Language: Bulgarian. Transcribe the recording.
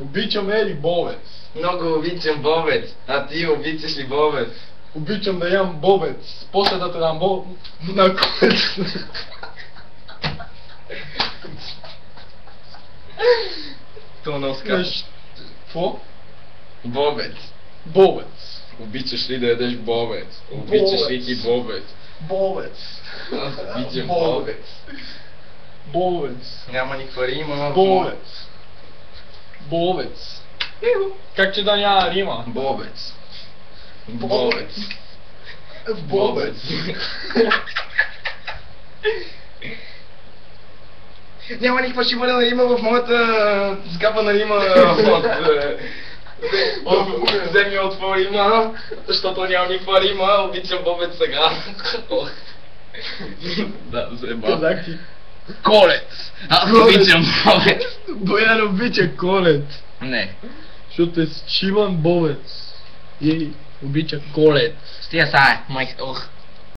Обичам Ели бовец. Много обичам бобец. А ти обичаш ли бобец? Обичам да ям бобец. После да те дам на колец. То носка. Какво? Бобец. Бовец. Обичаш ли да ядеш бобец? Обичаш ли ти бобец? Бовец. Аз обичам бобец. Бовец. Няма никаква рима. Бовец. Бовец. Как че да няма рима? Бобец. Бобец. Бобец. Няма никаква шибана рима в моята скапана рима вземи от твоя рима, защото няма никаква рима, обичам бобец сега. Да, заеба. Казах ти. Колец! Аз обичам бобец! Боян обича колец. Не. Защото е Шиман Бовец. И обича колец. Стига сега, майка, ох.